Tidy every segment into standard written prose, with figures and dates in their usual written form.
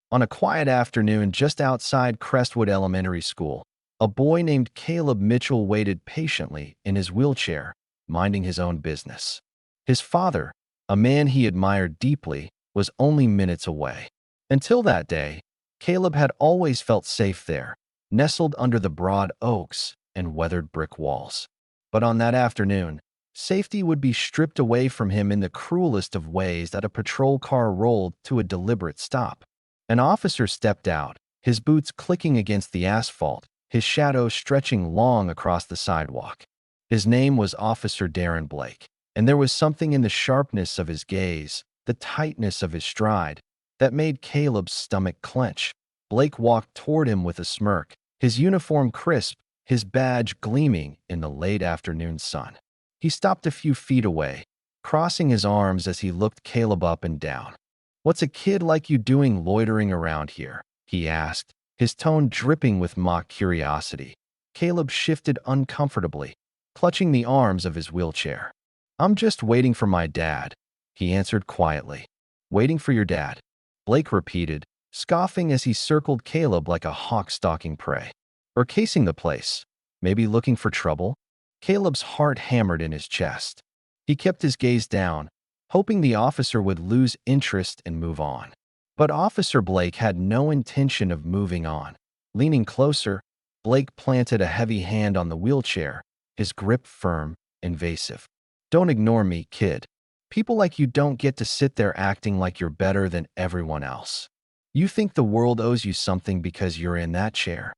On a quiet afternoon just outside Crestwood Elementary School, a boy named Caleb Mitchell waited patiently in his wheelchair, minding his own business. His father, a man he admired deeply, was only minutes away. Until that day, Caleb had always felt safe there, nestled under the broad oaks and weathered brick walls. But on that afternoon, safety would be stripped away from him in the cruelest of ways as a patrol car rolled to a deliberate stop. An officer stepped out, his boots clicking against the asphalt, his shadow stretching long across the sidewalk. His name was Officer Darren Blake, and there was something in the sharpness of his gaze, the tightness of his stride, that made Caleb's stomach clench. Blake walked toward him with a smirk, his uniform crisp, his badge gleaming in the late afternoon sun. He stopped a few feet away, crossing his arms as he looked Caleb up and down. "What's a kid like you doing loitering around here?" he asked, his tone dripping with mock curiosity. Caleb shifted uncomfortably, clutching the arms of his wheelchair. "I'm just waiting for my dad," he answered quietly. "Waiting for your dad," Blake repeated, scoffing as he circled Caleb like a hawk stalking prey. "Or casing the place. Maybe looking for trouble?" Caleb's heart hammered in his chest. He kept his gaze down, hoping the officer would lose interest and move on. But Officer Blake had no intention of moving on. Leaning closer, Blake planted a heavy hand on the wheelchair, his grip firm, invasive. "Don't ignore me, kid. People like you don't get to sit there acting like you're better than everyone else. You think the world owes you something because you're in that chair."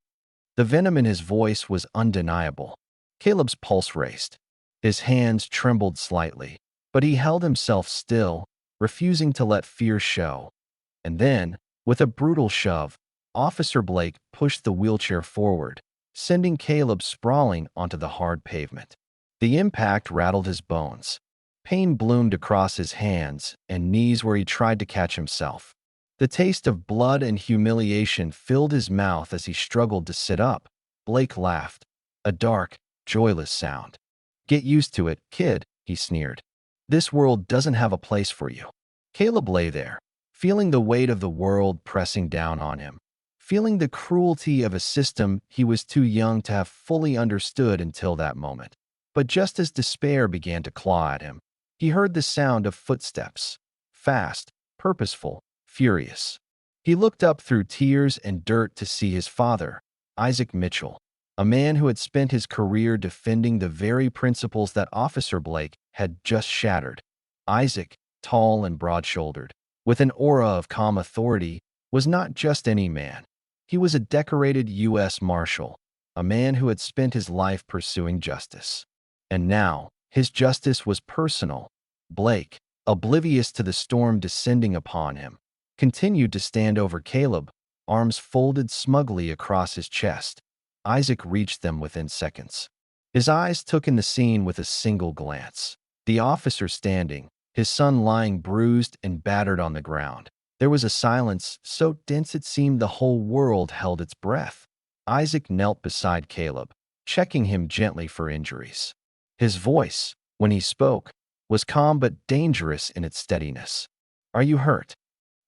The venom in his voice was undeniable. Caleb's pulse raced. His hands trembled slightly, but he held himself still, refusing to let fear show. And then, with a brutal shove, Officer Blake pushed the wheelchair forward, sending Caleb sprawling onto the hard pavement. The impact rattled his bones. Pain bloomed across his hands and knees where he tried to catch himself. The taste of blood and humiliation filled his mouth as he struggled to sit up. Blake laughed, a dark, joyless sound. "Get used to it, kid," he sneered. "This world doesn't have a place for you." Caleb lay there, feeling the weight of the world pressing down on him, feeling the cruelty of a system he was too young to have fully understood until that moment. But just as despair began to claw at him, he heard the sound of footsteps, fast, purposeful, furious. He looked up through tears and dirt to see his father, Isaac Mitchell, a man who had spent his career defending the very principles that Officer Blake had just shattered. Isaac, tall and broad-shouldered, with an aura of calm authority, was not just any man. He was a decorated U.S. Marshal, a man who had spent his life pursuing justice. And now, his justice was personal. Blake, oblivious to the storm descending upon him, continued to stand over Caleb, arms folded smugly across his chest. Isaac reached them within seconds. His eyes took in the scene with a single glance. The officer standing, his son lying bruised and battered on the ground. There was a silence so dense it seemed the whole world held its breath. Isaac knelt beside Caleb, checking him gently for injuries. His voice, when he spoke, was calm but dangerous in its steadiness. "Are you hurt?"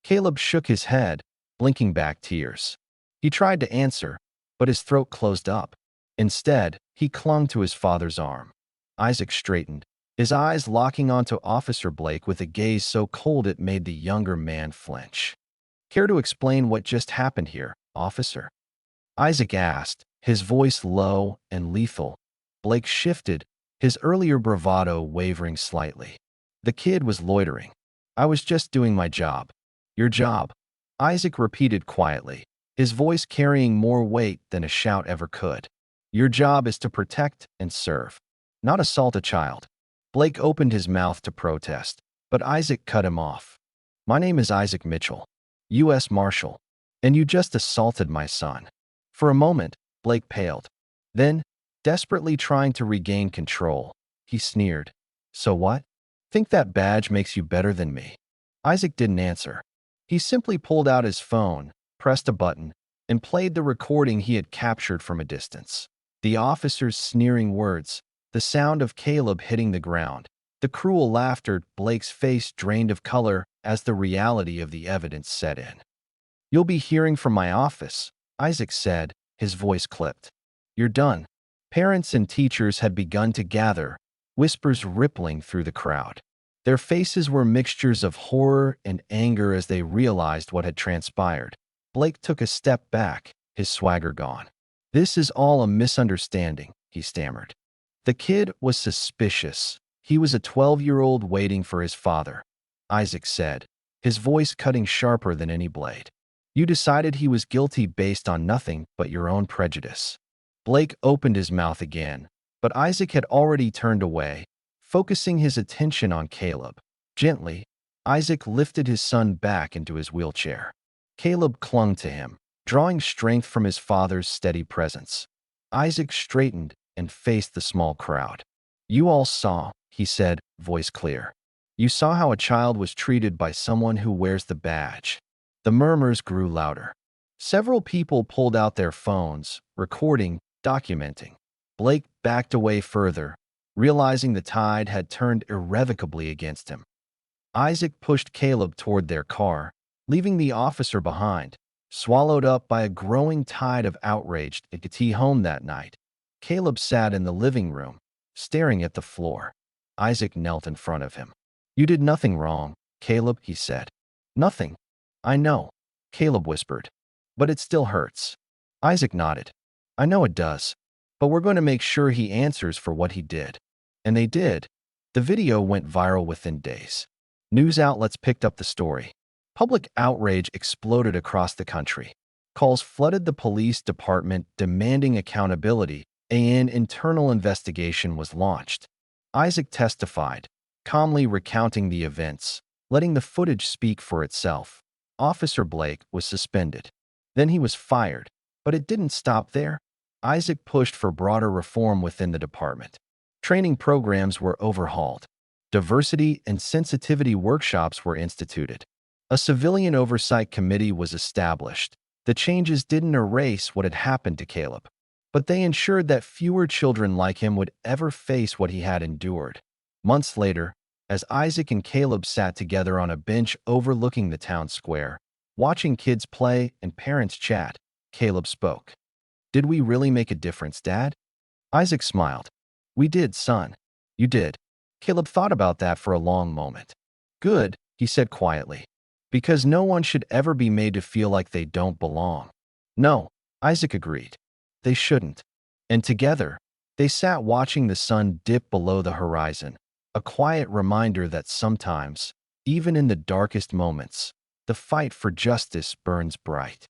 Caleb shook his head, blinking back tears. He tried to answer, but his throat closed up. Instead, he clung to his father's arm. Isaac straightened, his eyes locking onto Officer Blake with a gaze so cold it made the younger man flinch. "Care to explain what just happened here, officer?" Isaac asked, his voice low and lethal. Blake shifted, his earlier bravado wavering slightly. "The kid was loitering. I was just doing my job." "Your job?" Isaac repeated quietly, his voice carrying more weight than a shout ever could. "Your job is to protect and serve, not assault a child." Blake opened his mouth to protest, but Isaac cut him off. "My name is Isaac Mitchell, U.S. Marshal, and you just assaulted my son." For a moment, Blake paled. Then, desperately trying to regain control, he sneered. "So what? Think that badge makes you better than me?" Isaac didn't answer. He simply pulled out his phone, pressed a button, and played the recording he had captured from a distance. The officer's sneering words, the sound of Caleb hitting the ground, the cruel laughter. Blake's face drained of color as the reality of the evidence set in. You'll be hearing from my office, Isaac said, his voice clipped. You're done. Parents and teachers had begun to gather, whispers rippling through the crowd. Their faces were mixtures of horror and anger as they realized what had transpired. Blake took a step back, his swagger gone. This is all a misunderstanding, he stammered. The kid was suspicious. He was a 12-year-old waiting for his father, Isaac said, his voice cutting sharper than any blade. You decided he was guilty based on nothing but your own prejudice. Blake opened his mouth again, but Isaac had already turned away, focusing his attention on Caleb. Gently, Isaac lifted his son back into his wheelchair. Caleb clung to him, drawing strength from his father's steady presence. Isaac straightened and faced the small crowd. You all saw, he said, voice clear. You saw how a child was treated by someone who wears the badge. The murmurs grew louder. Several people pulled out their phones, recording, documenting. Blake backed away further, realizing the tide had turned irrevocably against him. Isaac pushed Caleb toward their car, leaving the officer behind, swallowed up by a growing tide of outrage at Getty home that night. Caleb sat in the living room, staring at the floor. Isaac knelt in front of him. You did nothing wrong, Caleb, he said. Nothing. I know, Caleb whispered. But it still hurts. Isaac nodded. I know it does. But we're going to make sure he answers for what he did. And they did. The video went viral within days. News outlets picked up the story. Public outrage exploded across the country. Calls flooded the police department demanding accountability. An internal investigation was launched. Isaac testified, calmly recounting the events, letting the footage speak for itself. Officer Blake was suspended. Then he was fired, but it didn't stop there. Isaac pushed for broader reform within the department. Training programs were overhauled. Diversity and sensitivity workshops were instituted. A civilian oversight committee was established. The changes didn't erase what had happened to Caleb, but they ensured that fewer children like him would ever face what he had endured. Months later, as Isaac and Caleb sat together on a bench overlooking the town square, watching kids play and parents chat, Caleb spoke. Did we really make a difference, Dad? Isaac smiled. We did, son. You did. Caleb thought about that for a long moment. Good, he said quietly. Because no one should ever be made to feel like they don't belong. No, Isaac agreed. They shouldn't. And together, they sat watching the sun dip below the horizon, a quiet reminder that sometimes, even in the darkest moments, the fight for justice burns bright.